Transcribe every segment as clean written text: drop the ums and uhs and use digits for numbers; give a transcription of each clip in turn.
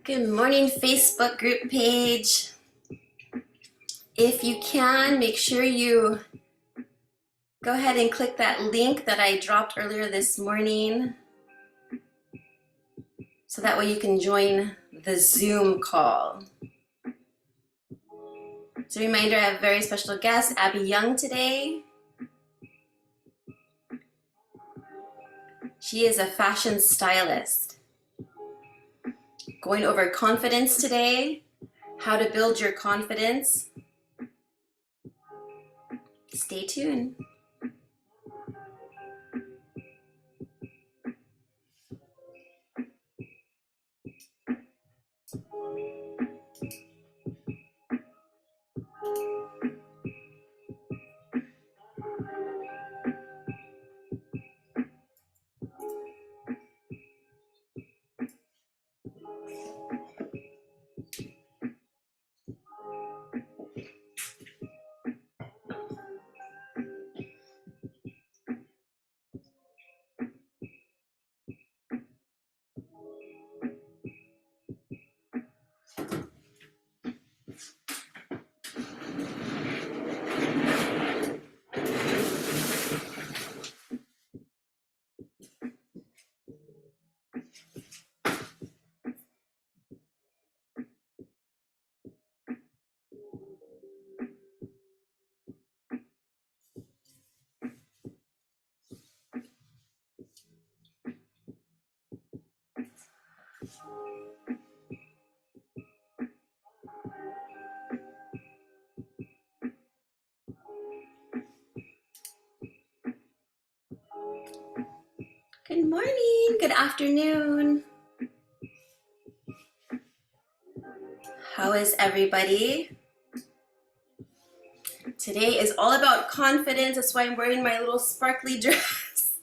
Good morning, Facebook group page. If you can, make sure you go ahead and click that link that I dropped earlier this morning, so that way you can join the Zoom call. As a reminder, I have a very special guest, Abby Young, today. She is a fashion stylist. Going over confidence today, how to build your confidence. Stay tuned. Good morning, good afternoon. How is everybody? Today is all about confidence. That's why I'm wearing my little sparkly dress.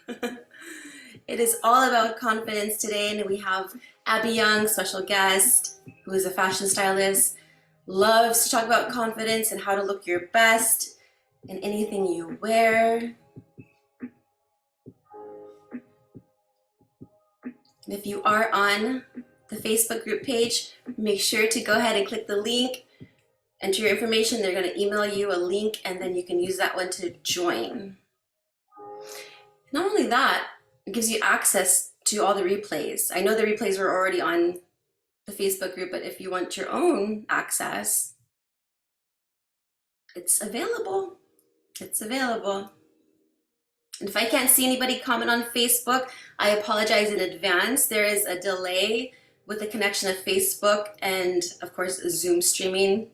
It is all about confidence today, and we have Abby Young, special guest, who is a fashion stylist, loves to talk about confidence and how to look your best in anything you wear. And if you are on the Facebook group page, make sure to go ahead and click the link, enter your information. They're going to email you a link, and then you can use that one to join. Not only that, it gives you access to all the replays. I know the replays were already on the Facebook group, but if you want your own access, it's available. It's available. And if I can't see anybody comment on Facebook, I apologize in advance. There is a delay with the connection of Facebook and, of course, Zoom streaming.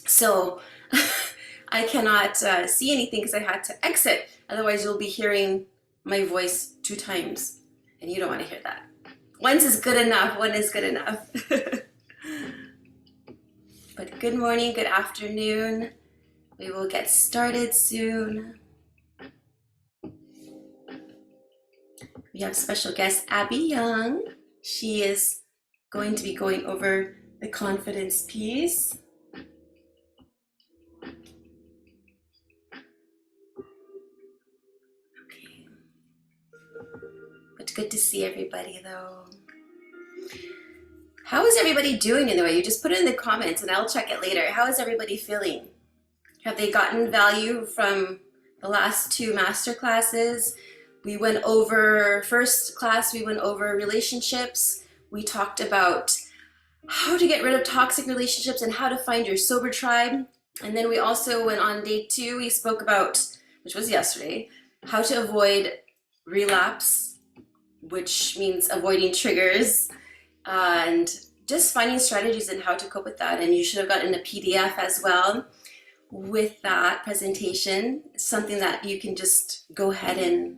So I cannot see anything because I had to exit. Otherwise, you'll be hearing my voice 2 times, and you don't want to hear that. Once is good enough. One is good enough. But good morning, good afternoon. We will get started soon. We have special guest Abby Young. She is going to be going over the confidence piece. Okay. But good to see everybody though. How is everybody doing in the way? You just put it in the comments and I'll check it later. How is everybody feeling? Have they gotten value from the last two master classes. We went over, first class, we went over relationships. We talked about how to get rid of toxic relationships and how to find your sober tribe. And then we also went on day two, we spoke about, which was yesterday, how to avoid relapse, which means avoiding triggers, and just finding strategies and how to cope with that. And you should have gotten a PDF as well with that presentation, something that you can just go ahead and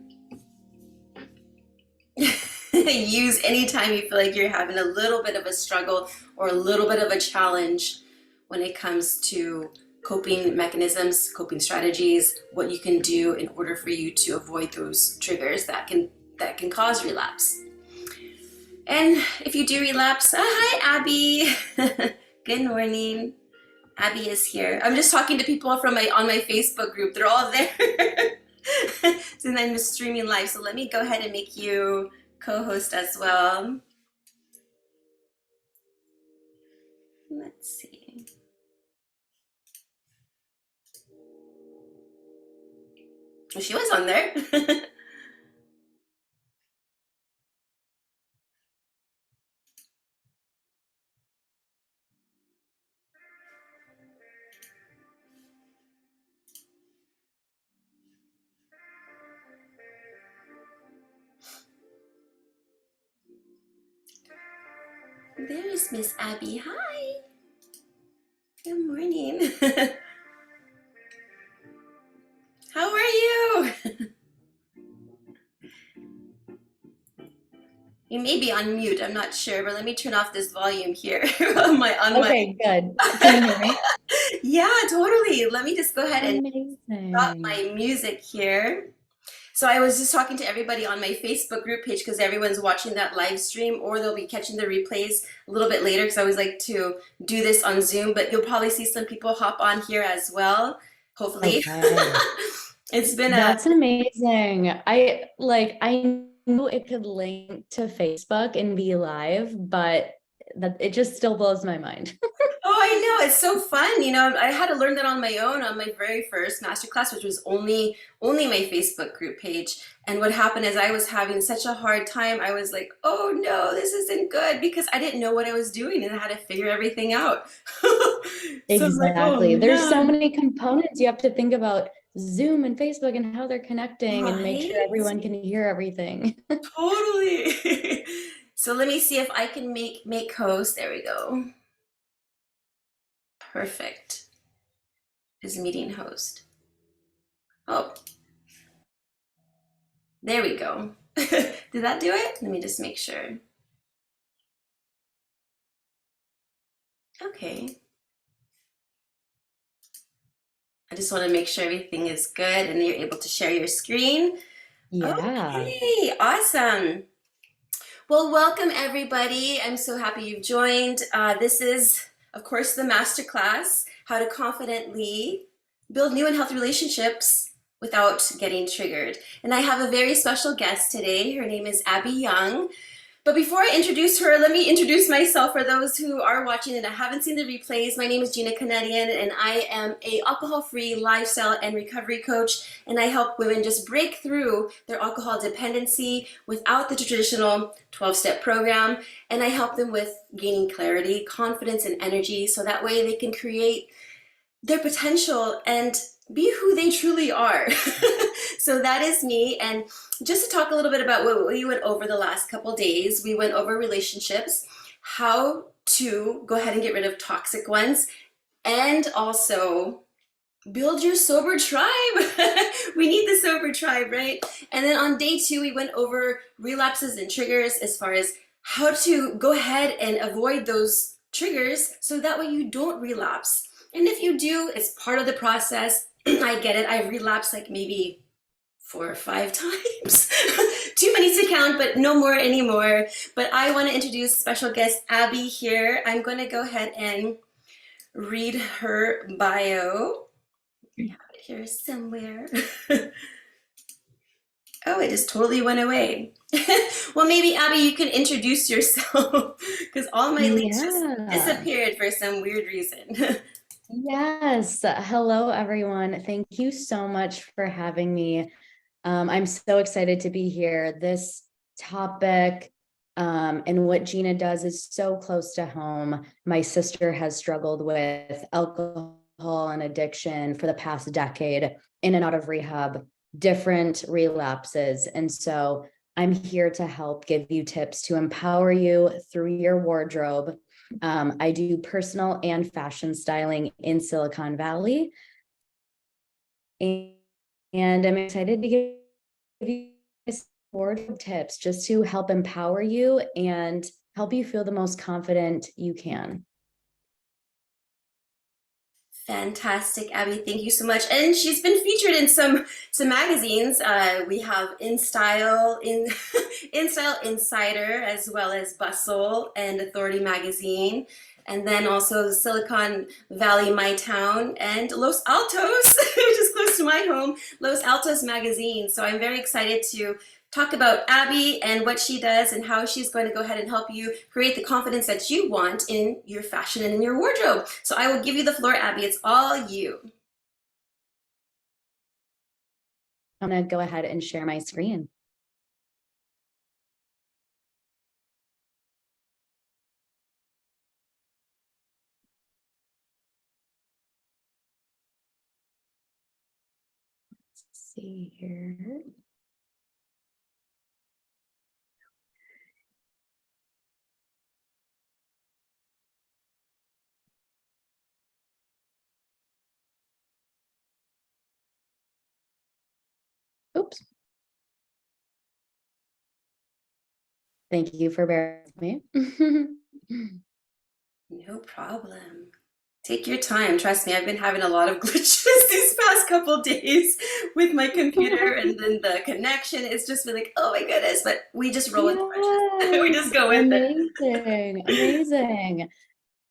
use anytime you feel like you're having a little bit of a struggle or a little bit of a challenge when it comes to coping mechanisms, coping strategies, what you can do in order for you to avoid those triggers that can cause relapse. And if you do relapse, hi Abby. Good morning. Abby is here. I'm just talking to people from on my Facebook group. They're all there. So I'm just streaming live. So let me go ahead and make you co-host as well. Let's see. Well, she was on there. There's Miss Abby. Hi. Good morning. How are you? You may be on mute, I'm not sure, but let me turn off this volume here on my Okay, good. Can you hear me? Yeah, totally. Let me just go ahead and stop Amazing. my music here. So I was just talking to everybody on my Facebook group page because everyone's watching that live stream, or they'll be catching the replays a little bit later because I always like to do this on Zoom, but you'll probably see some people hop on here as well, hopefully. Okay. It's been That's amazing. I knew it could link to Facebook and be live, but that it just still blows my mind. Oh, I know. It's so fun. You know, I had to learn that on my own on my very first masterclass, which was only my Facebook group page. And what happened is I was having such a hard time. I was like, oh no, this isn't good because I didn't know what I was doing and I had to figure everything out. So I was like, oh Exactly. There's so man, many components you have to think about Zoom and Facebook and how they're connecting and make sure right? everyone can hear everything. Totally. So let me see if I can make host. There we go. Perfect. Is meeting host. Oh, there we go. Did that do it? Let me just make sure. Okay. I just want to make sure everything is good and you're able to share your screen. Yeah. Okay, awesome. Well, welcome everybody. I'm so happy you've joined. This is, of course, the masterclass, How to Confidently Build New and Healthy Relationships Without Getting Triggered. And I have a very special guest today. Her name is Abby Young. But before I introduce her, let me introduce myself for those who are watching and I haven't seen the replays. My name is Gina Canadian, and I am a alcohol-free lifestyle and recovery coach, and I help women just break through their alcohol dependency without the traditional 12-step program, and I help them with gaining clarity, confidence, and energy so that way they can create their potential and be who they truly are. So that is me. And just to talk a little bit about what we went over the last couple days, we went over relationships, how to go ahead and get rid of toxic ones, and also build your sober tribe. We need the sober tribe, right? And then on day two, we went over relapses and triggers as far as how to go ahead and avoid those triggers so that way you don't relapse. And if you do, it's part of the process. I get it. I've relapsed like maybe 4 or 5 times. Too many to count, but no more anymore. But I want to introduce special guest Abby here. I'm going to go ahead and read her bio. I have it here somewhere. Oh, it just totally went away. Well, maybe Abby, you can introduce yourself because all my links just Yeah. disappeared for some weird reason. Yes. Hello, everyone. Thank you so much for having me. I'm so excited to be here. This topic and what Gina does is so close to home. My sister has struggled with alcohol and addiction for the past decade, in and out of rehab, different relapses. And so I'm here to help give you tips to empower you through your wardrobe. I do personal and fashion styling in Silicon Valley. And I'm excited to give you wardrobe tips just to help empower you and help you feel the most confident you can. Fantastic, Abby. Thank you so much. And she's been featured in some magazines. We have InStyle, InStyle Insider, as well as Bustle and Authority magazine, and then also Silicon Valley Mytowne and Los Altos, which is close to my home, Los Altos magazine. So I'm very excited to talk about Abby and what she does and how she's going to go ahead and help you create the confidence that you want in your fashion and in your wardrobe. So I will give you the floor, Abby. It's all you. I'm going to go ahead and share my screen. Let's see here. Oops. Thank you for bearing with me. No problem. Take your time. Trust me, I've been having a lot of glitches these past couple days with my computer, and then the connection. It's just been like, oh my goodness, but we just roll with the punches. We just go with it. Amazing. Amazing.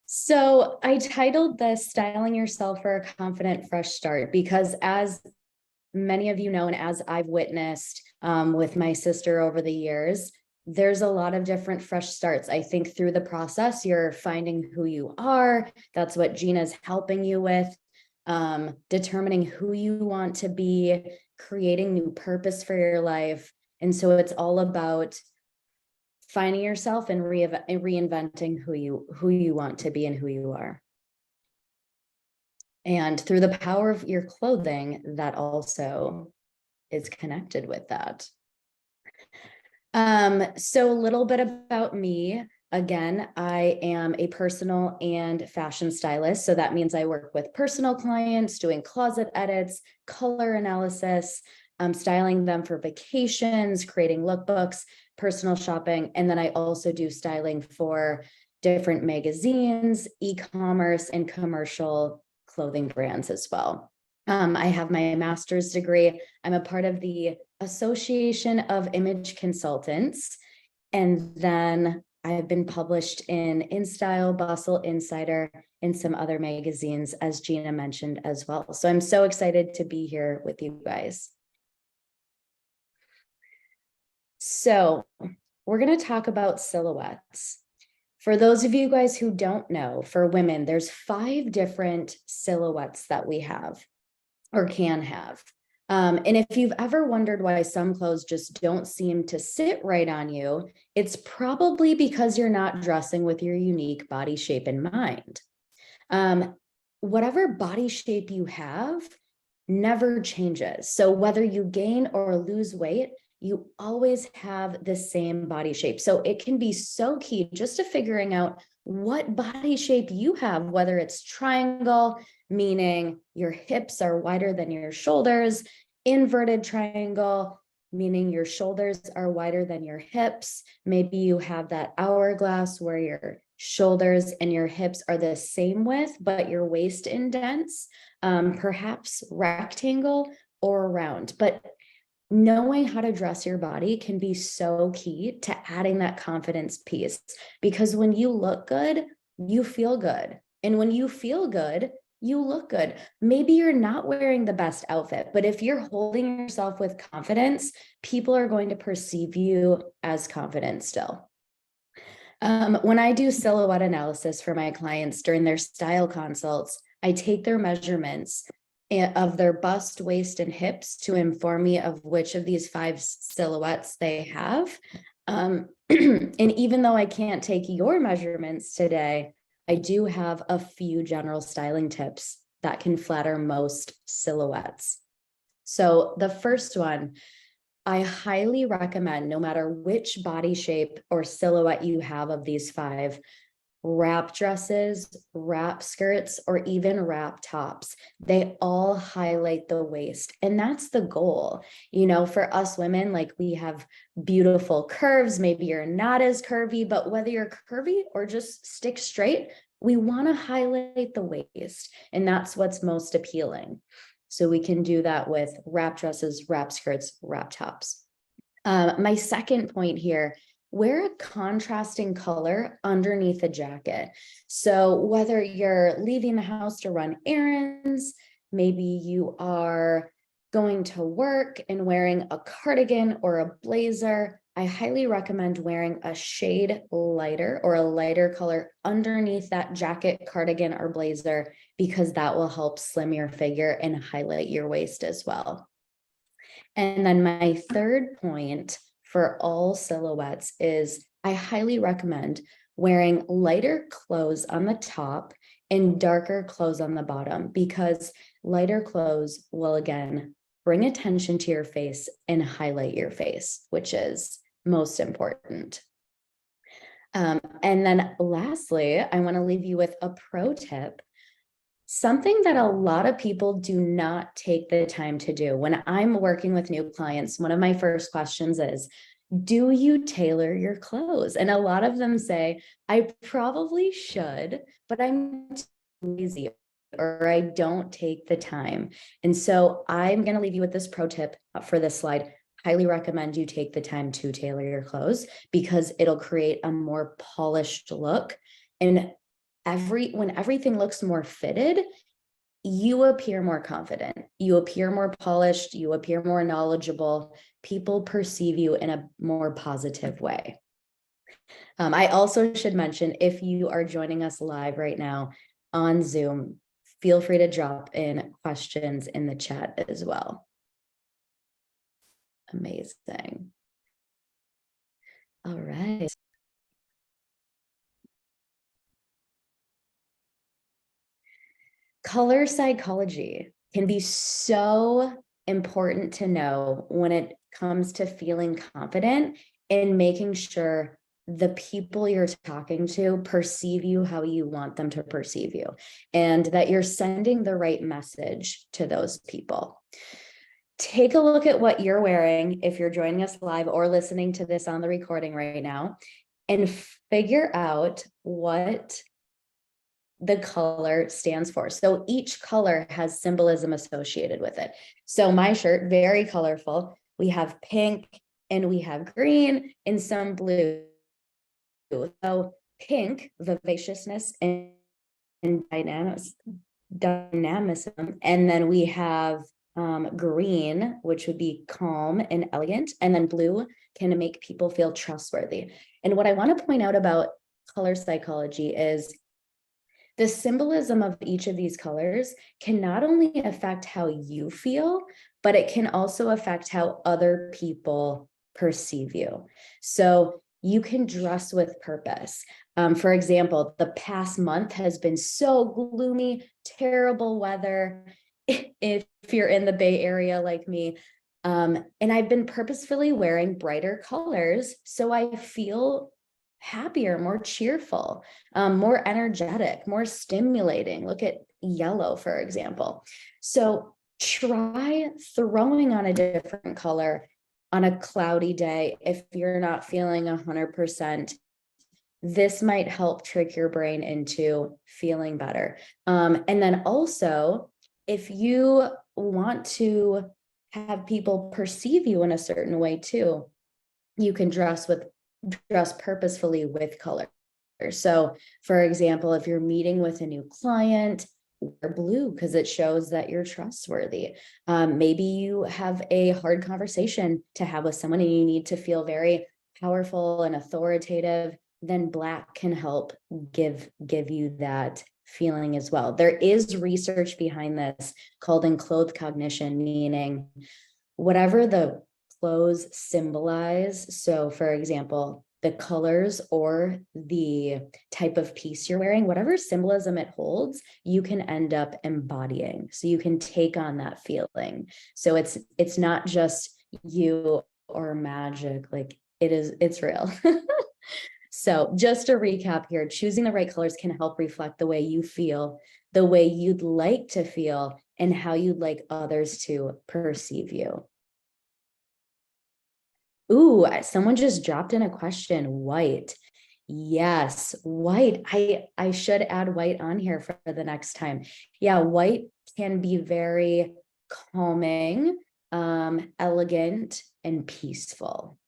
So I titled this Styling Yourself for a Confident Fresh Start because, as many of you know, and as I've witnessed with my sister over the years, there's a lot of different fresh starts. I think through the process, you're finding who you are. That's what Gina's helping you with, determining who you want to be, creating new purpose for your life. And so it's all about finding yourself and reinventing who you want to be and who you are. And through the power of your clothing, that also is connected with that. So a little bit about me. Again, I am a personal and fashion stylist. So that means I work with personal clients, doing closet edits, color analysis, styling them for vacations, creating lookbooks, personal shopping. And then I also do styling for different magazines, e-commerce, and commercial clothing brands as well. I have my master's degree. I'm a part of the Association of Image Consultants. And then I've been published in Instyle, Bustle, Insider, and some other magazines, as Gina mentioned as well. So I'm so excited to be here with you guys. So we're going to talk about silhouettes. For those of you guys who don't know, for women, there's 5 different silhouettes that we have or can have. And if you've ever wondered why some clothes just don't seem to sit right on you, it's probably because you're not dressing with your unique body shape in mind. Whatever body shape you have never changes. So whether you gain or lose weight, you always have the same body shape. So it can be so key just to figuring out what body shape you have, whether it's triangle, meaning your hips are wider than your shoulders, inverted triangle, meaning your shoulders are wider than your hips. Maybe you have that hourglass where your shoulders and your hips are the same width, but your waist indents, perhaps rectangle or round. But knowing how to dress your body can be so key to adding that confidence piece, because when you look good, you feel good. And when you feel good, you look good. Maybe you're not wearing the best outfit, but if you're holding yourself with confidence, people are going to perceive you as confident still. When I do silhouette analysis for my clients during their style consults, I take their measurements of their bust, waist, and hips to inform me of which of these 5 silhouettes they have. And even though I can't take your measurements today, I do have a few general styling tips that can flatter most silhouettes. So the first one, I highly recommend, no matter which body shape or silhouette you have of these 5, wrap dresses, wrap skirts, or even wrap tops. They all highlight the waist. And that's the goal. You know, for us women, like, we have beautiful curves. Maybe you're not as curvy, but whether you're curvy or just stick straight, we want to highlight the waist. And that's what's most appealing. So we can do that with wrap dresses, wrap skirts, wrap tops. My second point here, wear a contrasting color underneath a jacket. So whether you're leaving the house to run errands, maybe you are going to work and wearing a cardigan or a blazer, I highly recommend wearing a shade lighter or a lighter color underneath that jacket, cardigan, or blazer, because that will help slim your figure and highlight your waist as well. And then my third point for all silhouettes is I highly recommend wearing lighter clothes on the top and darker clothes on the bottom, because lighter clothes will, again, bring attention to your face and highlight your face, which is most important. And then lastly, I want to leave you with a pro tip. Something that a lot of people do not take the time to do. When I'm working with new clients, one of my first questions is, do you tailor your clothes? And a lot of them say, I probably should, but I'm too lazy, or I don't take the time. And so I'm going to leave you with this pro tip for this slide. Highly recommend you take the time to tailor your clothes, because it'll create a more polished look. And when everything looks more fitted, you appear more confident, you appear more polished, you appear more knowledgeable. People perceive you in a more positive way. I also should mention, if you are joining us live right now on Zoom, feel free to drop in questions in the chat as well. Amazing. All right. Color psychology can be so important to know when it comes to feeling confident and making sure the people you're talking to perceive you how you want them to perceive you, and that you're sending the right message to those people. Take a look at what you're wearing if you're joining us live or listening to this on the recording right now, and figure out what the color stands for. So each color has symbolism associated with it. So my shirt, very colorful. We have pink and we have green and some blue. So pink, vivaciousness and dynamism. And then we have green, which would be calm and elegant. And then blue can make people feel trustworthy. And what I want to point out about color psychology is the symbolism of each of these colors can not only affect how you feel, but it can also affect how other people perceive you. So you can dress with purpose. For example, the past month has been so gloomy, terrible weather. If you're in the Bay Area like me, and I've been purposefully wearing brighter colors, so I feel happier, more cheerful, more energetic, more stimulating. Look at yellow, for example. So try throwing on a different color on a cloudy day if you're not feeling 100%. This might help trick your brain into feeling better. And then also, if you want to have people perceive you in a certain way too, you can dress purposefully with color. So for example, if you're meeting with a new client, wear blue because it shows that you're trustworthy. Maybe you have a hard conversation to have with someone and you need to feel very powerful and authoritative, then black can help give you that feeling as well. There is research behind this called enclothed cognition, meaning whatever the clothes symbolize. So for example, the colors or the type of piece you're wearing, whatever symbolism it holds, you can end up embodying. So you can take on that feeling. So it's not just you or magic, like it's real. So just to recap here, choosing the right colors can help reflect the way you feel, the way you'd like to feel, and how you'd like others to perceive you. Ooh, someone just dropped in a question, white. Yes, white. I should add white on here for the next time. Yeah, white can be very calming, elegant, and peaceful.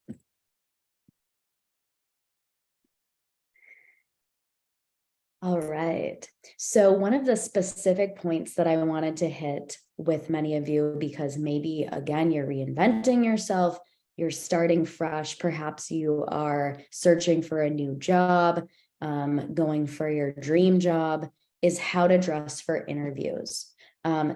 All right. So one of the specific points that I wanted to hit with many of you, because maybe again, you're reinventing yourself, you're starting fresh, perhaps you are searching for a new job, going for your dream job, is how to dress for interviews.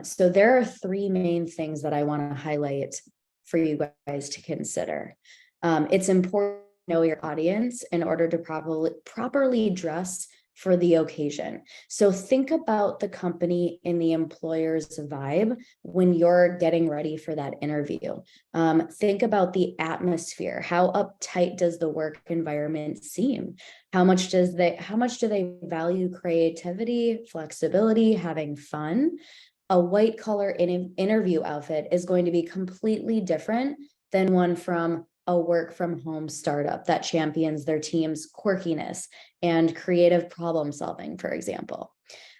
So there are three main things that I want to highlight for you guys to consider. It's important to know your audience in order to properly dress for the occasion. So think about the company and the employer's vibe when you're getting ready for that interview. Think about the atmosphere. How uptight does the work environment seem? How much do they value creativity, flexibility, having fun? A white collar interview outfit is going to be completely different than one from a work from home startup that champions their team's quirkiness and creative problem solving, for example.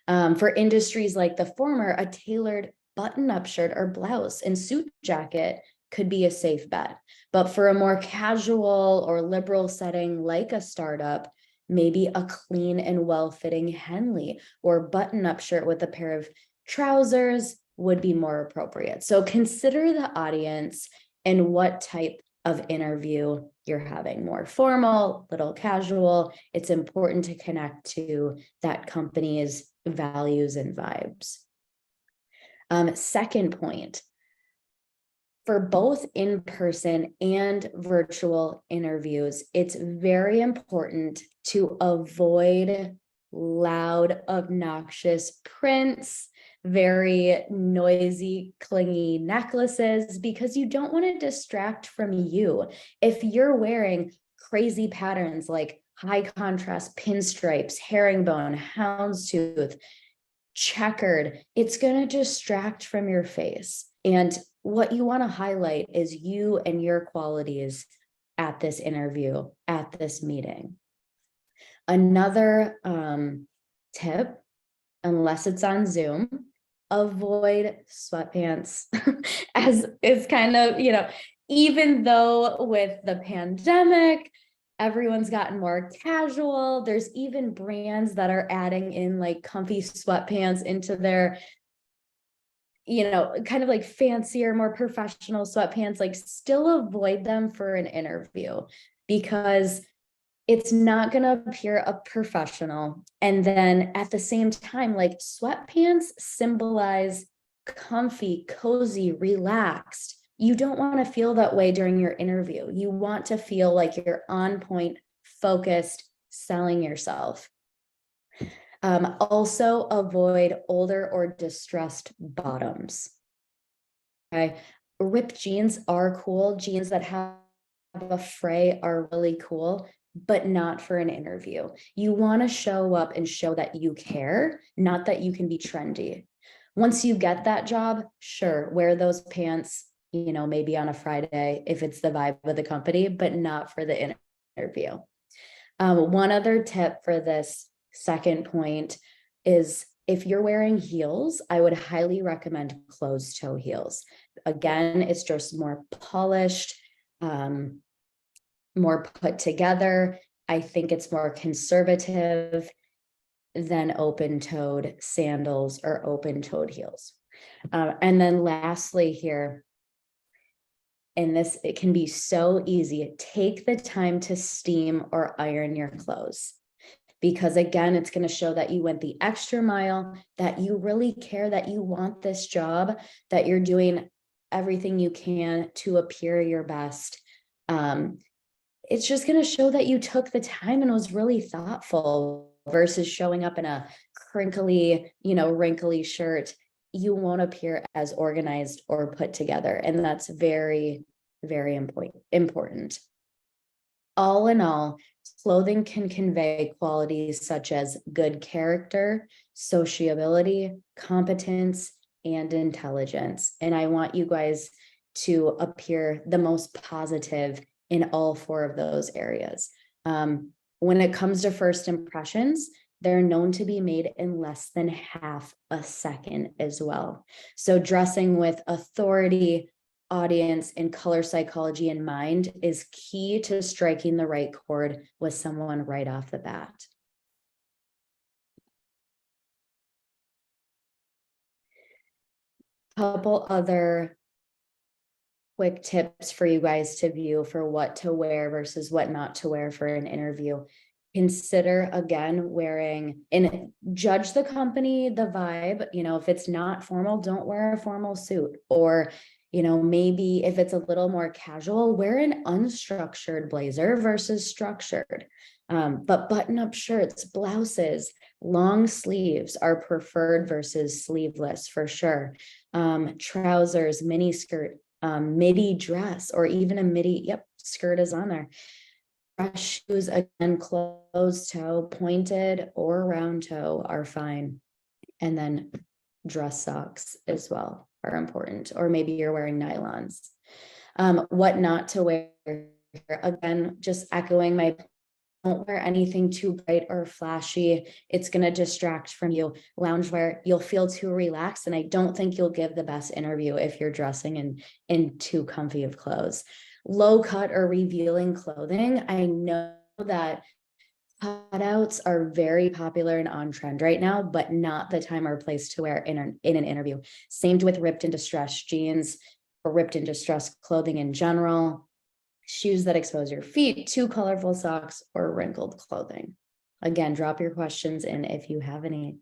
For industries like the former, a tailored button-up shirt or blouse and suit jacket could be a safe bet. But for a more casual or liberal setting like a startup, maybe a clean and well-fitting Henley or button-up shirt with a pair of trousers would be more appropriate. So consider the audience and what type of interview you're having, more formal, little casual. It's important to connect to that company's values and vibes. Second point, for both in-person and virtual interviews, it's very important to avoid loud, obnoxious prints, very noisy, clingy necklaces, because you don't want to distract from you. If you're wearing crazy patterns like high contrast pinstripes, herringbone, houndstooth, checkered, it's going to distract from your face. And what you want to highlight is you and your qualities at this interview, at this meeting. Another tip, unless it's on Zoom, avoid sweatpants. As it's kind of, even though with the pandemic, everyone's gotten more casual. There's even brands that are adding in like comfy sweatpants into their, kind of like fancier, more professional sweatpants. Like still avoid them for an interview because it's not going to appear a professional. And then at the same time, like sweatpants symbolize comfy, cozy, relaxed. You don't want to feel that way during your interview. You want to feel like you're on point, focused, selling yourself. Also avoid older or distressed bottoms. Okay. Ripped jeans are cool. Jeans that have a fray are really cool, but not for an interview. You want to show up and show that you care, not that you can be trendy. Once you get that job, sure, wear those pants, maybe on a Friday if it's the vibe of the company, but not for the interview. One other tip for this second point is if you're wearing heels, I would highly recommend closed toe heels. Again, it's just more polished, more put together. I think it's more conservative than open-toed sandals or open-toed heels. And then lastly here, and this, it can be so easy, take the time to steam or iron your clothes. because again, it's going to show that you went the extra mile, that you really care, that you want this job, that you're doing everything you can to appear your best. It's just going to show that you took the time and was really thoughtful versus showing up in a crinkly, wrinkly shirt. You won't appear as organized or put together. And that's very, very important. All in all, clothing can convey qualities such as good character, sociability, competence, and intelligence. And I want you guys to appear the most positive in all 4 of those areas. When it comes to first impressions, they're known to be made in less than half a second as well. So dressing with authority, audience, and color psychology in mind is key to striking the right chord with someone right off the bat. Couple other quick tips for you guys to view for what to wear versus what not to wear for an interview. Consider again wearing, and judge the company, the vibe. If it's not formal, don't wear a formal suit. Or maybe if it's a little more casual, wear an unstructured blazer versus structured. But button-up shirts, blouses, long sleeves are preferred versus sleeveless for sure. Trousers, mini skirt, midi dress, or even a midi, skirt is on there. Fresh shoes, again, closed toe, pointed or round toe are fine. And then dress socks as well are important, or maybe you're wearing nylons. What not to wear, again, just echoing my, don't wear anything too bright or flashy. It's going to distract from you. Loungewear, you'll feel too relaxed, and I don't think you'll give the best interview if you're dressing in too comfy of clothes. Low cut or revealing clothing, I know that cutouts are very popular and on trend right now, but not the time or place to wear in an interview. Same with ripped and distressed jeans or ripped and distressed clothing in general. Shoes that expose your feet, too colorful socks, or wrinkled clothing. Again, drop your questions in if you have any.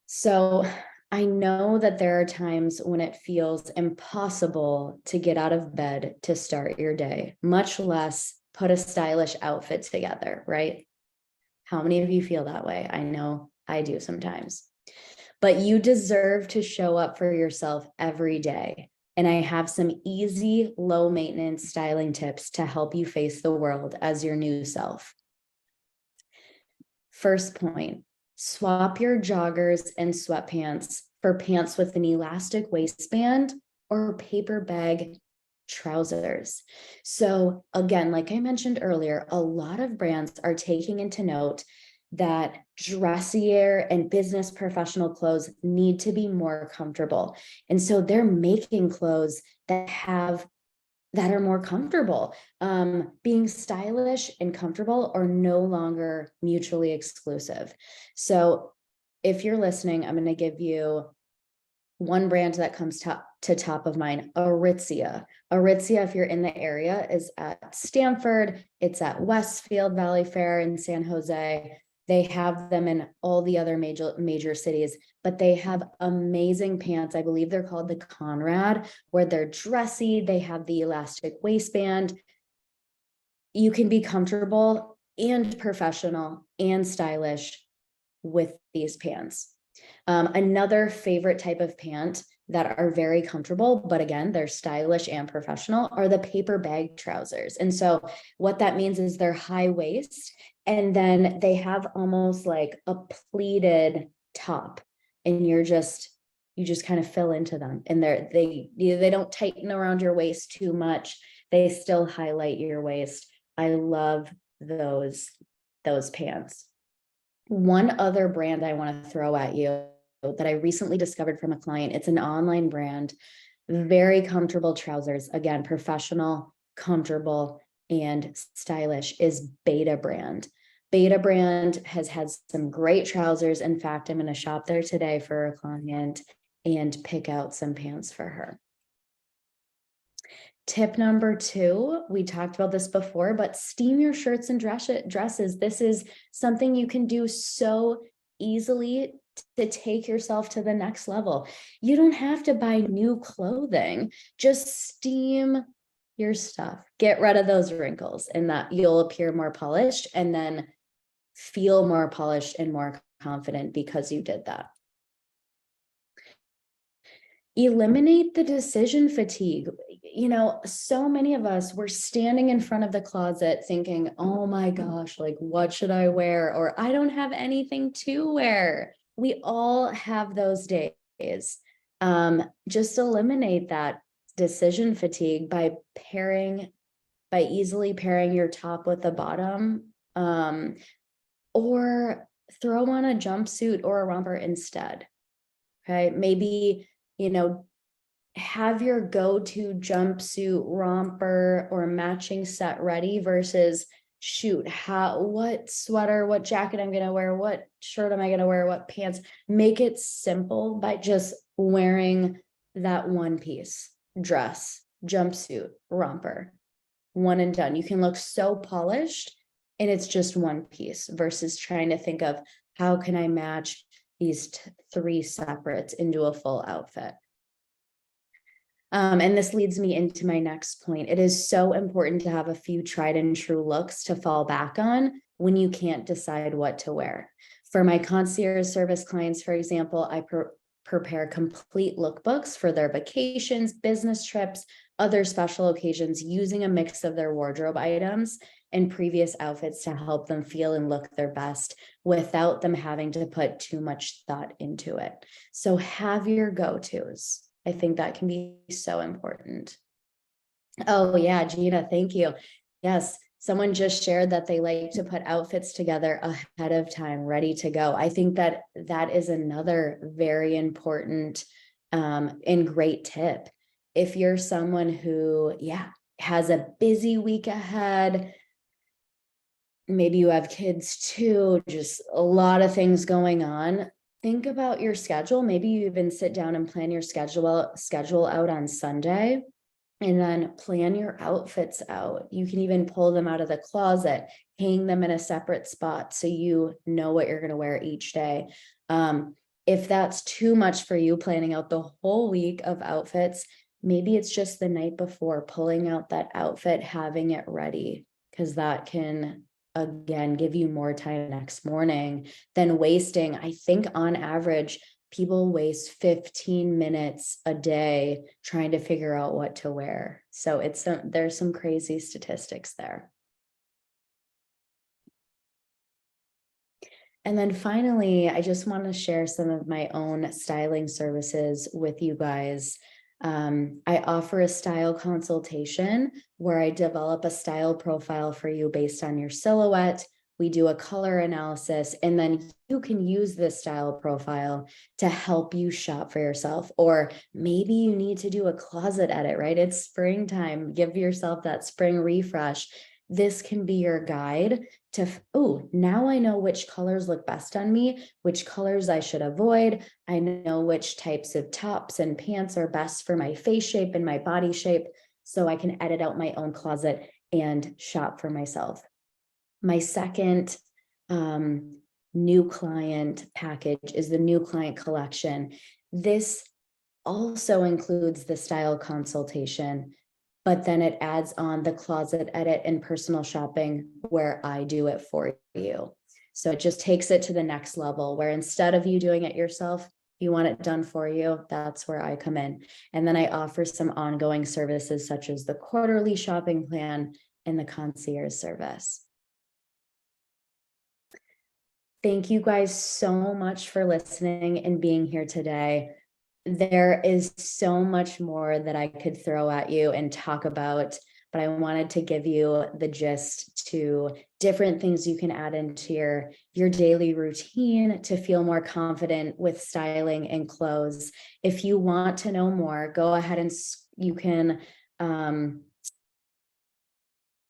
So I know that there are times when it feels impossible to get out of bed to start your day, much less put a stylish outfit together, right? How many of you feel that way? I know I do sometimes. But you deserve to show up for yourself every day. And I have some easy, low maintenance styling tips to help you face the world as your new self. First point, swap your joggers and sweatpants for pants with an elastic waistband or paper bag trousers. So again, like I mentioned earlier, a lot of brands are taking into note that dressier and business professional clothes need to be more comfortable. And so they're making clothes that are more comfortable. Being stylish and comfortable are no longer mutually exclusive. So if you're listening, I'm going to give you one brand that comes top of mind, Aritzia. Aritzia, if you're in the area, is at Stanford. It's at Westfield Valley Fair in San Jose. They have them in all the other major cities, but they have amazing pants. I believe they're called the Conrad, where they're dressy. They have the elastic waistband. You can be comfortable and professional and stylish with these pants. Another favorite type of pant that are very comfortable, but again, they're stylish and professional, are the paper bag trousers. And so what that means is they're high waist, and then they have almost like a pleated top, and you just kind of fill into them, and they don't tighten around your waist too much. They still highlight your waist. I love those pants. One other brand I want to throw at you that I recently discovered from a client, it's an online brand, very comfortable trousers, again, professional, comfortable, and stylish, is Beta Brand. Beta Brand has had some great trousers. In fact, I'm going to shop there today for a client and pick out some pants for her. Tip number 2, we talked about this before, but steam your shirts and dresses. This is something you can do so easily to take yourself to the next level. You don't have to buy new clothing. Just steam your stuff. Get rid of those wrinkles, and that you'll appear more polished and then feel more polished and more confident because you did that. Eliminate the decision fatigue. You know, so many of us were standing in front of the closet thinking, oh my gosh, like, what should I wear? Or I don't have anything to wear. We all have those days. Just eliminate that decision fatigue by easily pairing your top with the bottom, or throw on a jumpsuit or a romper instead. Okay, maybe, have your go-to jumpsuit, romper, or matching set ready versus, shoot, what sweater, what jacket I'm gonna wear, what shirt am I gonna wear, what pants. Make it simple by just wearing that one piece, dress, jumpsuit, romper, one and done. You can look so polished and it's just one piece versus trying to think of how can I match these 3 separates into a full outfit. And this leads me into my next point. It is so important to have a few tried and true looks to fall back on when you can't decide what to wear. For my concierge service clients, for example, I prepare complete lookbooks for their vacations, business trips, other special occasions, using a mix of their wardrobe items and previous outfits to help them feel and look their best without them having to put too much thought into it. So have your go-tos. I think that can be so important. Oh yeah, Gina, thank you. Yes, someone just shared that they like to put outfits together ahead of time, ready to go. I think that is another very important and great tip. If you're someone who, has a busy week ahead, maybe you have kids too, just a lot of things going on, think about your schedule. Maybe you even sit down and plan your schedule out on Sunday, and then plan your outfits out. You can even pull them out of the closet, hang them in a separate spot so you know what you're going to wear each day. If that's too much for you, planning out the whole week of outfits, maybe it's just the night before, pulling out that outfit, having it ready, because that can, again, give you more time next morning than wasting. I think on average, people waste 15 minutes a day trying to figure out what to wear. So there's some crazy statistics there. And then finally, I just want to share some of my own styling services with you guys. I offer a style consultation where I develop a style profile for you based on your silhouette. We do a color analysis, and then you can use this style profile to help you shop for yourself. Or maybe you need to do a closet edit, right? It's springtime. Give yourself that spring refresh. This can be your guide to, now I know which colors look best on me, which colors I should avoid. I know which types of tops and pants are best for my face shape and my body shape, so I can edit out my own closet and shop for myself. My second new client package is the new client collection. This also includes the style consultation, but then it adds on the closet edit and personal shopping where I do it for you. So it just takes it to the next level, where instead of you doing it yourself, you want it done for you, that's where I come in. And then I offer some ongoing services such as the quarterly shopping plan and the concierge service. Thank you guys so much for listening and being here today. There is so much more that I could throw at you and talk about, but I wanted to give you the gist to different things you can add into your daily routine to feel more confident with styling and clothes. If you want to know more, go ahead and you can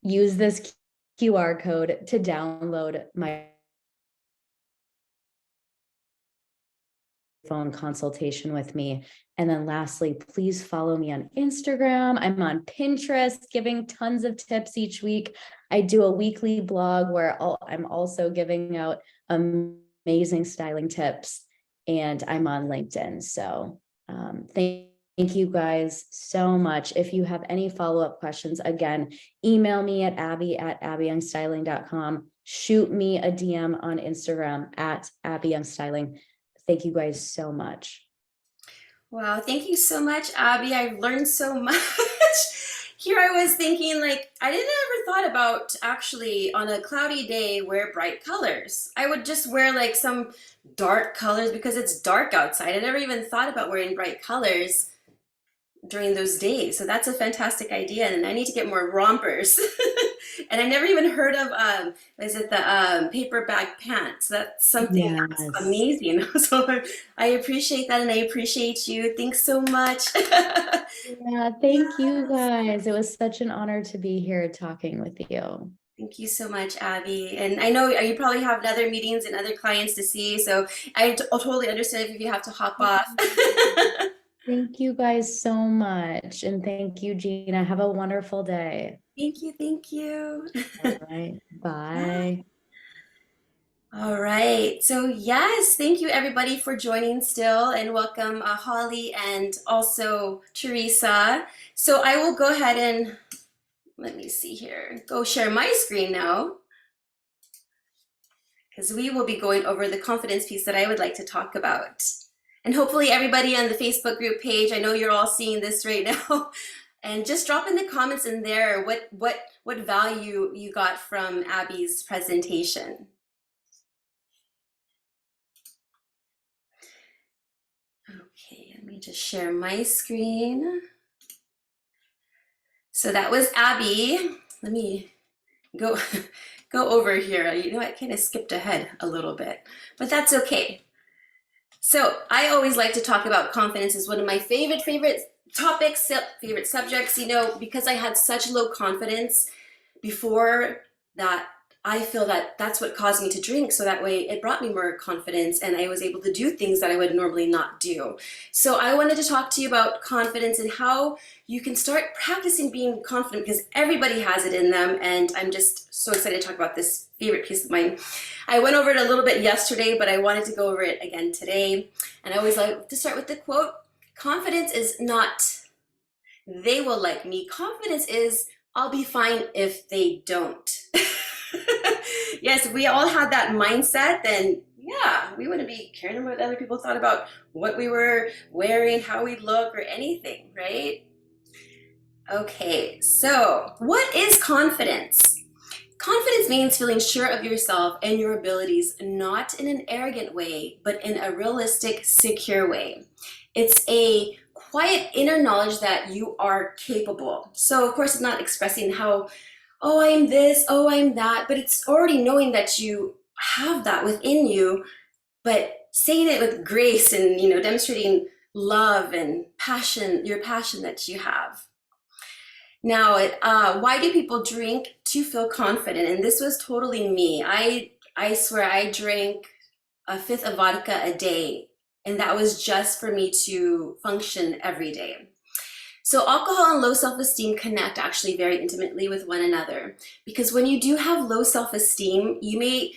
use this QR code to download my phone consultation with me. And then lastly, please follow me on Instagram. I'm on Pinterest, giving tons of tips each week. I do a weekly blog where I'm also giving out amazing styling tips, and I'm on LinkedIn. So thank you guys so much. If you have any follow-up questions, again, email me at abby@abbyyoungstyling.com. Shoot me a DM on Instagram at abbyyoungstyling. Thank you guys so much. Wow, thank you so much, Abby. I've learned so much. Here I was thinking, like, I didn't ever thought about actually on a cloudy day wear bright colors. I would just wear like some dark colors because it's dark outside. I never even thought about wearing bright colors during those days. So that's a fantastic idea, and I need to get more rompers. And I never even heard of is it the paper bag pants? That's something that's Yes. amazing. So I appreciate that, and I appreciate you. Thanks so much. Yeah, thank you guys. It was such an honor to be here talking with you. Thank you so much, Abby. And I know you probably have other meetings and other clients to see, so I totally understand if you have to hop off. Thank you guys so much. And thank you, Gina. Have a wonderful day. Thank you, thank you. All right. Bye. All right. So yes, thank you everybody for joining still, and welcome Holly and also Teresa. So I will go ahead and let me see here. Go share my screen now, because we will be going over the confidence piece that I would like to talk about. And hopefully everybody on the Facebook group page, I know you're all seeing this right now, and just drop in the comments in there what value you got from Abby's presentation. Okay, let me just share my screen. So that was Abby. Let me go over here. You know, I kind of skipped ahead a little bit, but that's okay. So I always like to talk about confidence as one of my favorite topics, favorite subjects, you know, because I had such low confidence before that. I feel that that's what caused me to drink. So that way it brought me more confidence, and I was able to do things that I would normally not do. So I wanted to talk to you about confidence and how you can start practicing being confident, because everybody has it in them. And I'm just so excited to talk about this favorite piece of mine. I went over it a little bit yesterday, but I wanted to go over it again today. And I always like to start with the quote: confidence is not, they will like me. Confidence is, I'll be fine if they don't. Yes, if we all had that mindset, then yeah, we wouldn't be caring what other people thought about what we were wearing, how we look, or anything, right? Okay, so what is confidence? Confidence means feeling sure of yourself and your abilities, not in an arrogant way, but in a realistic, secure way. It's a quiet inner knowledge that you are capable. So of course, it's not expressing how, oh, I'm this, oh, I'm that, but it's already knowing that you have that within you, but saying it with grace and, you know, demonstrating love and passion, your passion that you have. Now, why do people drink to feel confident? And this was totally me. I swear I drank a fifth of vodka a day, and that was just for me to function every day. So alcohol and low self-esteem connect actually very intimately with one another, because when you do have low self-esteem, you may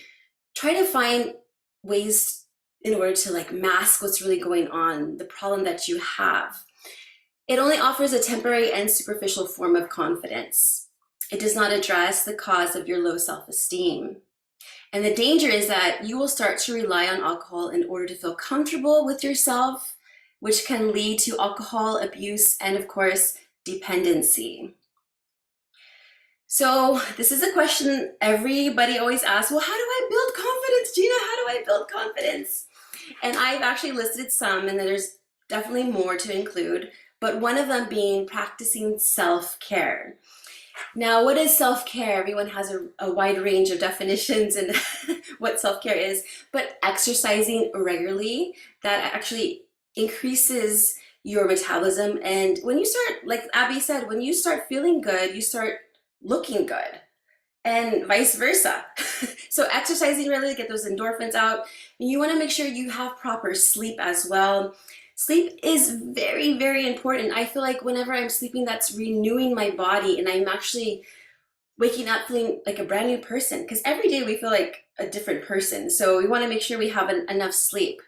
try to find ways in order to like mask what's really going on, the problem that you have. It only offers a temporary and superficial form of confidence. It does not address the cause of your low self-esteem. And the danger is that you will start to rely on alcohol in order to feel comfortable with yourself, which can lead to alcohol abuse and, of course, dependency. So this is a question everybody always asks, well, how do I build confidence, Gina? How do I build confidence? And I've actually listed some, and there's definitely more to include, but one of them being practicing self-care. Now, what is self-care? Everyone has a wide range of definitions and what self-care is, but exercising regularly, that actually increases your metabolism. And when you start, like Abby said, when you start feeling good, you start looking good. and vice versa. So exercising really to get those endorphins out. You want to make sure you have proper sleep as well. Sleep is very, very important. I feel like whenever I'm sleeping, that's renewing my body, and I'm actually waking up feeling like a brand new person, because every day we feel like a different person. So we want to make sure we have enough sleep.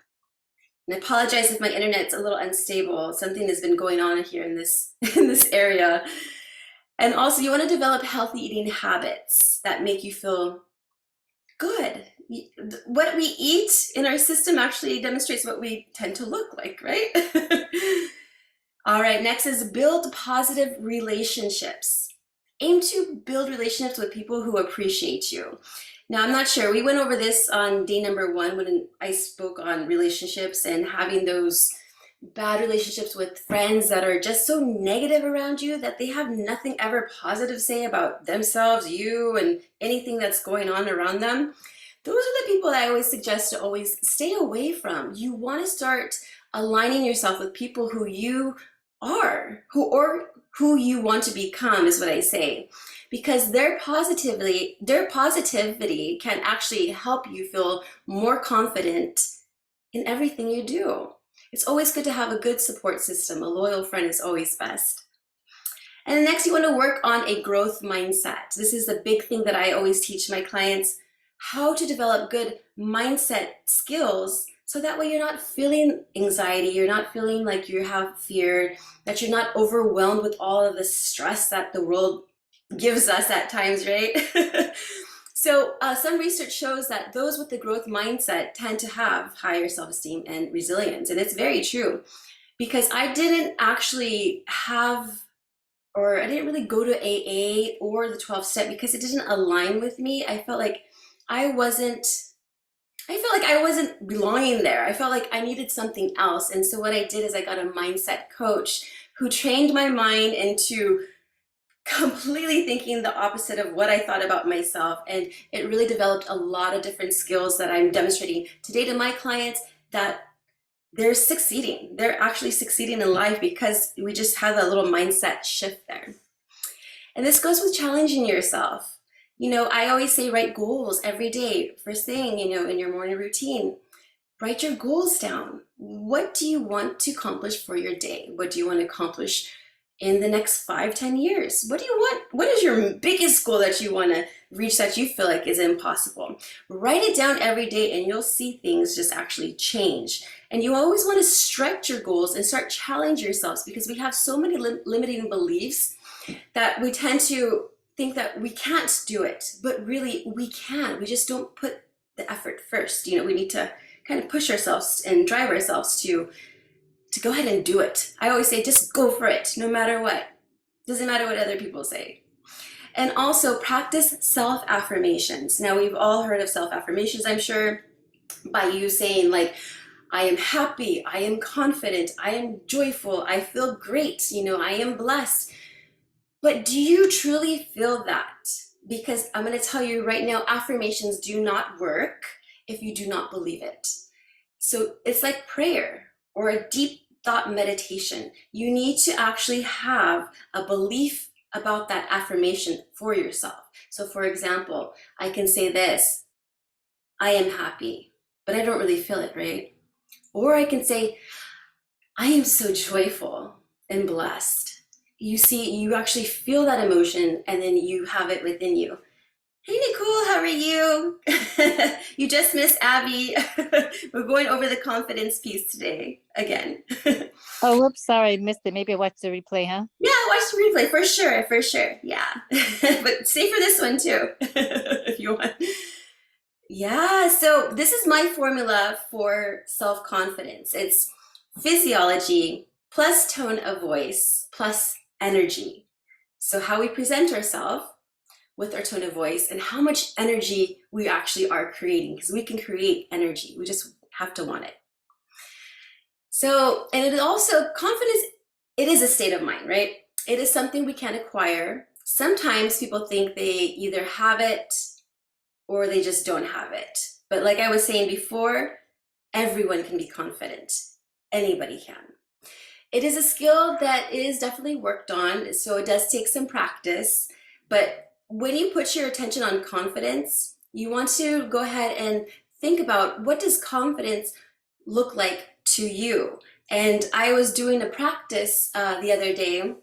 And I apologize if my internet's a little unstable. Something has been going on here in this in this area. And also, you want to develop healthy eating habits that make you feel good. What we eat in our system actually demonstrates what we tend to look like, right? All right, next is build positive relationships. Aim to build relationships with people who appreciate you. Now, I'm not sure. We went over this on day number 1 when I spoke on relationships and having those bad relationships with friends that are just so negative around you that they have nothing ever positive to say about themselves, you, and anything that's going on around them. Those are the people that I always suggest to always stay away from. You want to start aligning yourself with people who you are, who you want to become, is what I say. Because their positivity can actually help you feel more confident in everything you do. It's always good to have a good support system. A loyal friend is always best. And next, you want to work on a growth mindset. This is a big thing that I always teach my clients, how to develop good mindset skills so that way you're not feeling anxiety, you're not feeling like you have fear, that you're not overwhelmed with all of the stress that the world gives us at times, right? So some research shows that those with the growth mindset tend to have higher self-esteem and resilience. And it's very true, because I didn't actually have, or I didn't really go to AA or the 12 step because it didn't align with me. I felt like I wasn't belonging there. I felt like I needed something else. And so what I did is I got a mindset coach who trained my mind into completely thinking the opposite of what I thought about myself. And it really developed a lot of different skills that I'm demonstrating today to my clients, that they're succeeding. They're actually succeeding in life because we just have a little mindset shift there. And this goes with challenging yourself. You know, I always say write goals every day. First thing, you know, in your morning routine, write your goals down. What do you want to accomplish for your day? What do you want to accomplish in the next 5-10 years? What do you want? What is your biggest goal that you want to reach that you feel like is impossible? Write it down every day and you'll see things just actually change. And you always want to stretch your goals and start challenge yourselves, because we have so many limiting beliefs that we tend to think that we can't do it, but really we can. We just don't put the effort first. You know, we need to kind of push ourselves and drive ourselves to go ahead and do it. I always say, just go for it, no matter what. Doesn't matter what other people say. And also practice self-affirmations. Now, we've all heard of self-affirmations, I'm sure, by you saying like, I am happy, I am confident, I am joyful, I feel great, you know, I am blessed. But do you truly feel that? Because I'm going to tell you right now, affirmations do not work if you do not believe it. So it's like prayer or a deep thought meditation. You need to actually have a belief about that affirmation for yourself. So for example, I can say this, I am happy, but I don't really feel it, right? Or I can say, I am so joyful and blessed. You see, you actually feel that emotion and then you have it within you. Hey Nicole, how are you? You just missed Abby. We're going over the confidence piece today again. Oh, whoops, sorry, I missed it. Maybe I watched the replay, huh? Yeah, watch the replay for sure, for sure. Yeah. But stay for this one too, if you want. Yeah, so this is my formula for self-confidence. It's physiology plus tone of voice plus energy. So how we present ourselves with our tone of voice and how much energy we actually are creating, because we can create energy. We just have to want it. So, and it also, confidence, it is a state of mind, right? It is something we can acquire. Sometimes people think they either have it or they just don't have it. But like I was saying before, everyone can be confident. Anybody can. It is a skill that is definitely worked on, so it does take some practice, but when you put your attention on confidence, you want to go ahead and think about, what does confidence look like to you? And I was doing a practice the other day,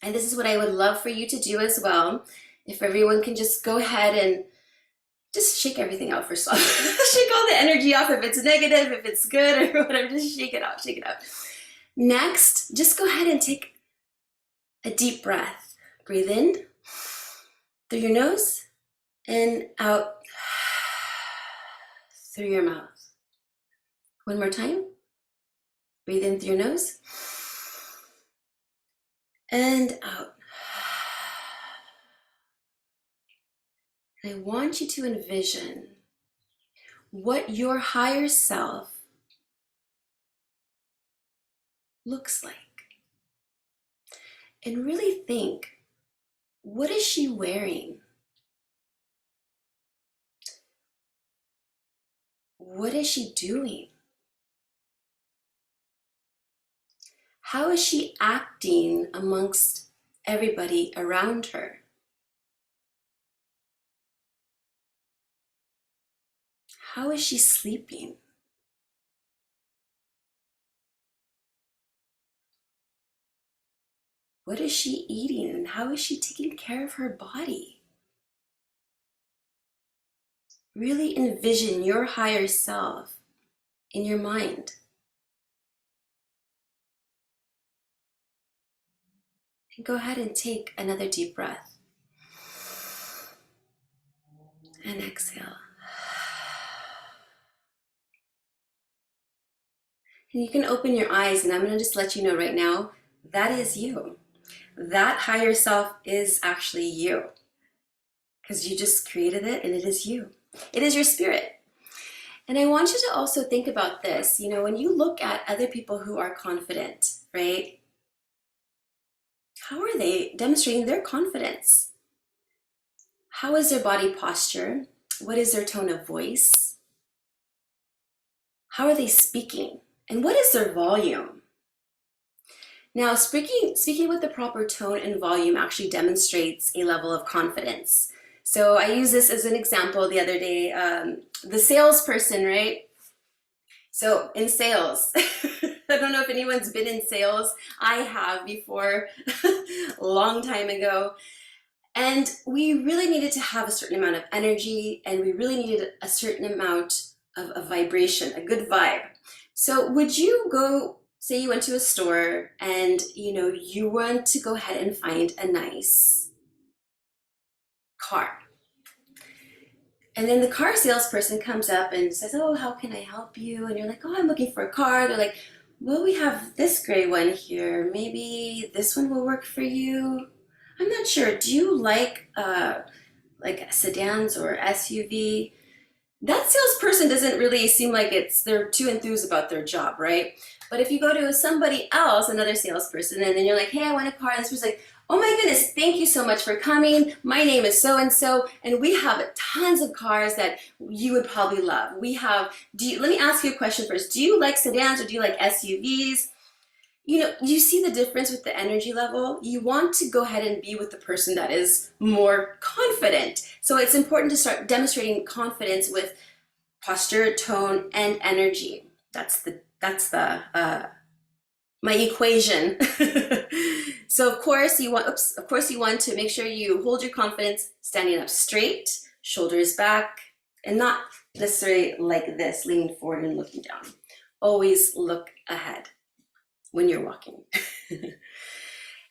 and this is what I would love for you to do as well. If everyone can just go ahead and just shake everything out first off. Shake all the energy off. If it's negative, if it's good or whatever, just shake it out, shake it out. Next, just go ahead and take a deep breath. Breathe in through your nose and out through your mouth. One more time. Breathe in through your nose and out. And I want you to envision what your higher self looks like. And really think, what is she wearing? What is she doing? How is she acting amongst everybody around her? How is she sleeping? What is she eating, and how is she taking care of her body? Really envision your higher self in your mind. And go ahead and take another deep breath. And exhale. And you can open your eyes, and I'm going to just let you know right now, that is you. That higher self is actually you. Because you just created it, and it is you. It is your spirit. And I want you to also think about this. You know, when you look at other people who are confident, right? How are they demonstrating their confidence? How is their body posture? What is their tone of voice? How are they speaking? And what is their volume? Now, speaking with the proper tone and volume actually demonstrates a level of confidence. So I used this as an example the other day. The salesperson, right? So in sales, I don't know if anyone's been in sales. I have before, a long time ago. And we really needed to have a certain amount of energy, and we really needed a certain amount of vibration, a good vibe. So would you go, say you went to a store and you want to go ahead and find a nice car. And then the car salesperson comes up and says, oh, how can I help you? And you're like, oh, I'm looking for a car. They're like, well, we have this gray one here. Maybe this one will work for you. I'm not sure. Do you like sedans or SUV? That salesperson doesn't really seem like they're too enthused about their job, right? But if you go to somebody else, another salesperson, and then you're like, hey, I want a car. And this person's like, oh my goodness, thank you so much for coming. My name is so-and-so, and we have tons of cars that you would probably love. Let me ask you a question first. Do you like sedans or do you like SUVs? You see the difference with the energy level. You want to go ahead and be with the person that is more confident. So it's important to start demonstrating confidence with posture, tone, and energy. That's my equation. So of course you want to make sure you hold your confidence standing up straight, shoulders back, and not necessarily like this, leaning forward and looking down. Always look ahead when you're walking.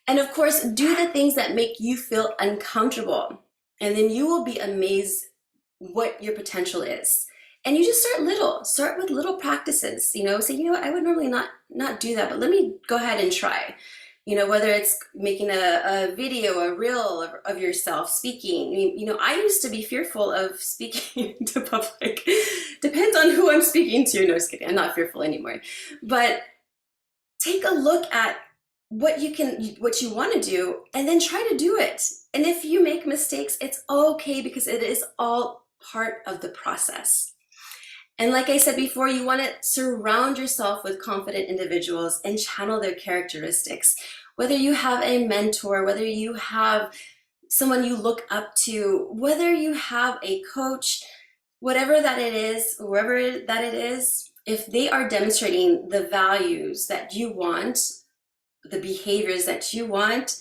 And of course, do the things that make you feel uncomfortable. And then you will be amazed what your potential is. And you just start with little practices, say, what, I would normally not do that, but let me go ahead and try. Whether it's making a video, a reel of yourself speaking. I used to be fearful of speaking to public. Depends on who I'm speaking to. No, just kidding. I'm not fearful anymore. But take a look at what you want to do, and then try to do it. And if you make mistakes, it's okay, because it is all part of the process. And like I said before, you want to surround yourself with confident individuals and channel their characteristics. Whether you have a mentor, whether you have someone you look up to, whether you have a coach, whatever that it is, wherever that it is, if they are demonstrating the values that you want, the behaviors that you want,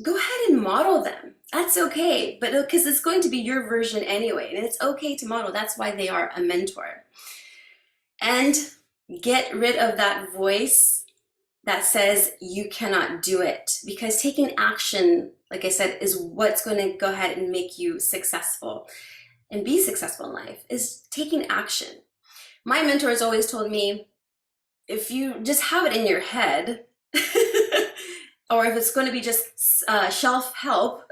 go ahead and model them. That's okay, but because it's going to be your version anyway, and it's okay to model. That's why they are a mentor. And get rid of that voice that says you cannot do it, because taking action, like I said, is what's going to go ahead and make you successful and be successful in life, is taking action. My mentor has always told me, if you just have it in your head, or if it's going to be just shelf help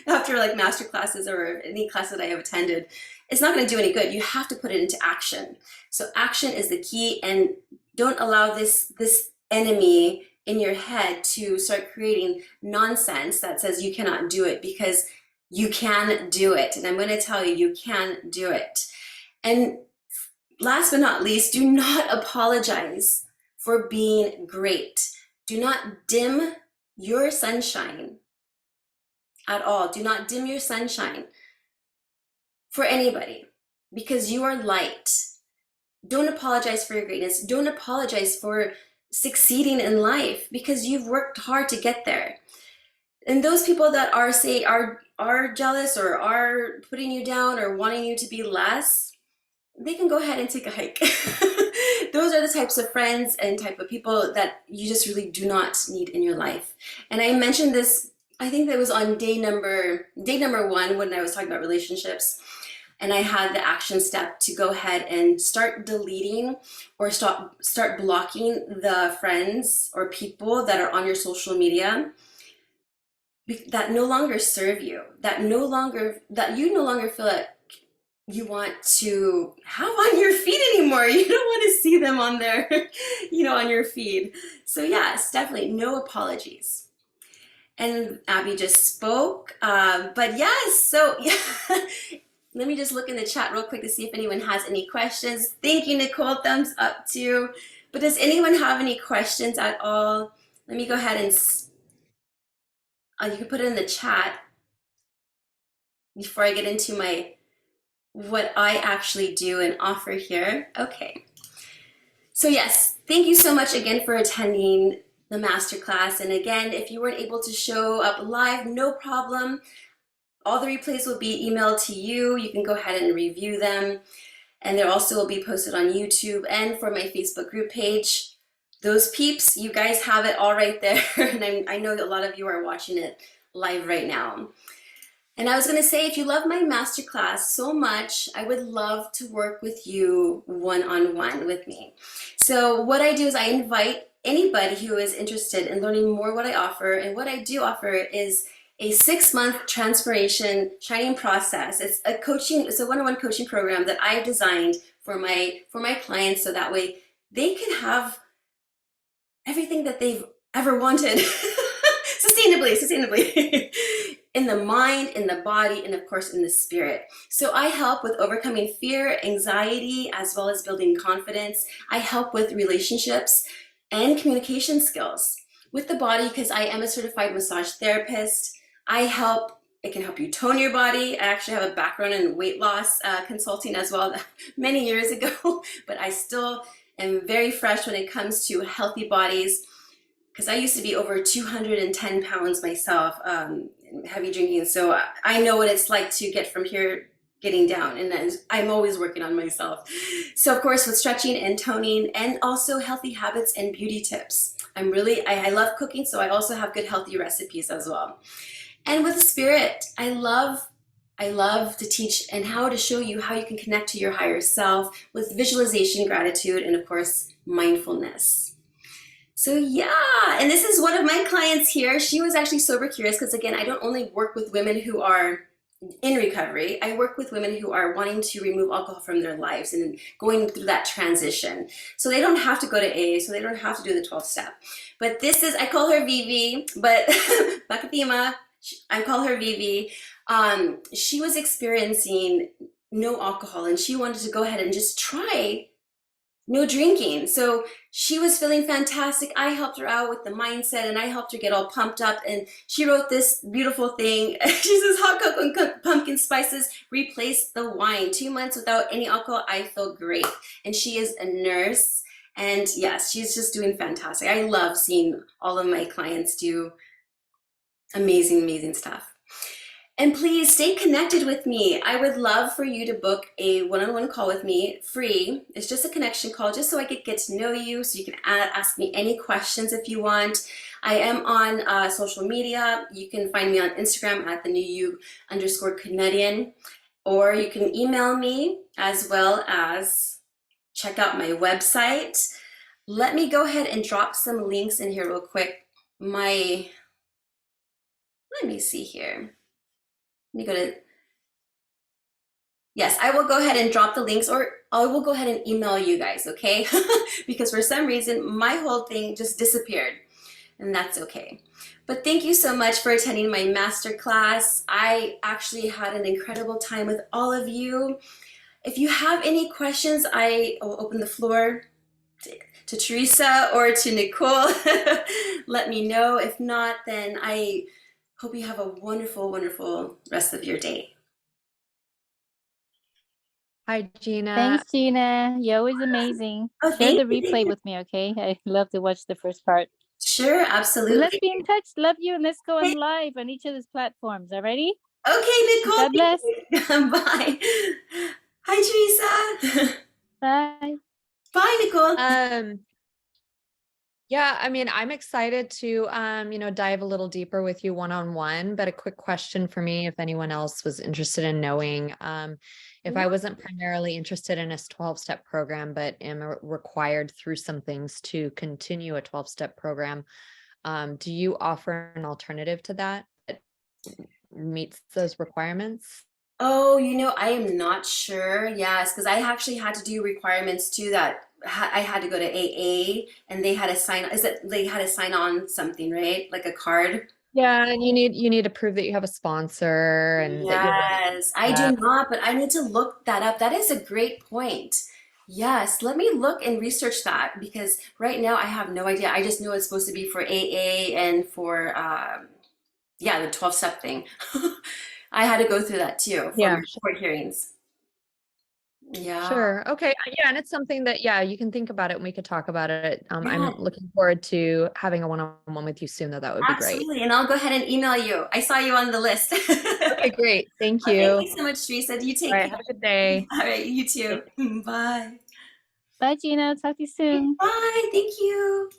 after like master classes or any class that I have attended, it's not going to do any good. You have to put it into action. So action is the key, and don't allow this enemy in your head to start creating nonsense that says you cannot do it, because you can do it. And I'm going to tell you, you can do it. And last but not least, do not apologize for being great. Do not dim your sunshine at all. Do not dim your sunshine for anybody, because you are light. Don't apologize for your greatness. Don't apologize for succeeding in life, because you've worked hard to get there. And those people that are jealous or are putting you down or wanting you to be less, they can go ahead and take a hike. Those are the types of friends and type of people that you just really do not need in your life. And I mentioned this, I think that was on day number 1 when I was talking about relationships. And I had the action step to go ahead and start deleting or start blocking the friends or people that are on your social media that no longer serve you, that you no longer feel like you want to have on your feed anymore. You don't want to see them on there, on your feed. So yes, definitely no apologies. And Abby just spoke, but yes, so yeah. Let me just look in the chat real quick to see if anyone has any questions. Thank you, Nicole, thumbs up too. But does anyone have any questions at all? Let me go ahead and, you can put it in the chat before I get into what I actually do and offer here. Okay. So yes, thank you so much again for attending the masterclass. And again, if you weren't able to show up live, no problem. All the replays will be emailed to you. You can go ahead and review them. And they're also will be posted on YouTube and for my Facebook group page. Those peeps, you guys have it all right there. And I know that a lot of you are watching it live right now. And I was going to say, if you love my masterclass so much, I would love to work with you one-on-one with me. So what I do is I invite anybody who is interested in learning more what I offer. And what I do offer is a 6-month transformation shining process. It's a one-on-one coaching program that I've designed for my clients, so that way they can have everything that they've ever wanted sustainably in the mind, in the body, and of course in the spirit. So I help with overcoming fear, anxiety, as well as building confidence. I help with relationships and communication skills. With the body, because I am a certified massage therapist, it can help you tone your body. I actually have a background in weight loss consulting as well many years ago, but I still am very fresh when it comes to healthy bodies, because I used to be over 210 pounds myself, heavy drinking. So I know what it's like to get from here getting down, and I'm always working on myself. So of course with stretching and toning, and also healthy habits and beauty tips. I love cooking, so I also have good healthy recipes as well. And with the spirit, I love to teach and how to show you how you can connect to your higher self with visualization, gratitude, and of course, mindfulness. So yeah, and this is one of my clients here. She was actually sober curious, because again, I don't only work with women who are in recovery. I work with women who are wanting to remove alcohol from their lives and going through that transition. So they don't have to go to AA, so they don't have to do the 12th step. But I call her Vivi, but Bakathima, I call her Vivi. She was experiencing no alcohol, and she wanted to go ahead and just try no drinking. So she was feeling fantastic. I helped her out with the mindset and I helped her get all pumped up. And she wrote this beautiful thing. She says, hot cocoa and pumpkin spices replaced the wine. 2 months without any alcohol, I feel great. And she is a nurse. And yes, she's just doing fantastic. I love seeing all of my clients do amazing, amazing stuff. And please stay connected with me. I would love for you to book a one-on-one call with me, free. It's just a connection call, just so I could get to know you, so you can ask me any questions if you want. I am on social media. You can find me on Instagram at @thenewYou_Canadian, or you can email me, as well as check out my website. Let me go ahead and drop some links in here real quick. Let me see here. Let me go to, yes, I will go ahead and drop the links, or I will go ahead and email you guys, okay? Because for some reason, my whole thing just disappeared, and that's okay. But thank you so much for attending my masterclass. I actually had an incredible time with all of you. If you have any questions, I will open the floor to Teresa or to Nicole. Let me know. If not, then I hope you have a wonderful, wonderful rest of your day. Hi, Gina. Thanks, Gina. You're always amazing. Oh, Share thank the you. replay with me, okay? I love to watch the first part. Sure, And absolutely. let's be in touch. Love you, and let's go on live on each of these platforms. Alrighty? Okay, Nicole. God bless. Bye. Hi, Teresa. Bye. Bye, Nicole. Yeah, I mean, I'm excited to, dive a little deeper with you one-on-one, but a quick question for me, if anyone else was interested in knowing, if I wasn't primarily interested in a 12-step program, but am required through some things to continue a 12-step program, do you offer an alternative to that meets those requirements? Oh, I am not sure. Yes, because I actually had to do requirements too, that I had to go to AA, and they had to sign on something, right? Like a card. Yeah, and you need to prove that you have a sponsor and that you're Yes, I do not, but I need to look that up. That is a great point. Yes, let me look and research that, because right now I have no idea. I just know it's supposed to be for AA and for the 12-step thing. I had to go through that too for my court hearings. Yeah. Sure. Okay. Yeah. And it's something that, you can think about it and we could talk about it. Yeah. I'm looking forward to having a one-on-one with you soon, though. That would be great. Absolutely. And I'll go ahead and email you. I saw you on the list. Okay, great. Thank Well, you. thank you so much, Teresa. You take All right. care. Have a good day. All right. You too. Bye. Bye, Gina. Talk to you soon. Bye. Thank you.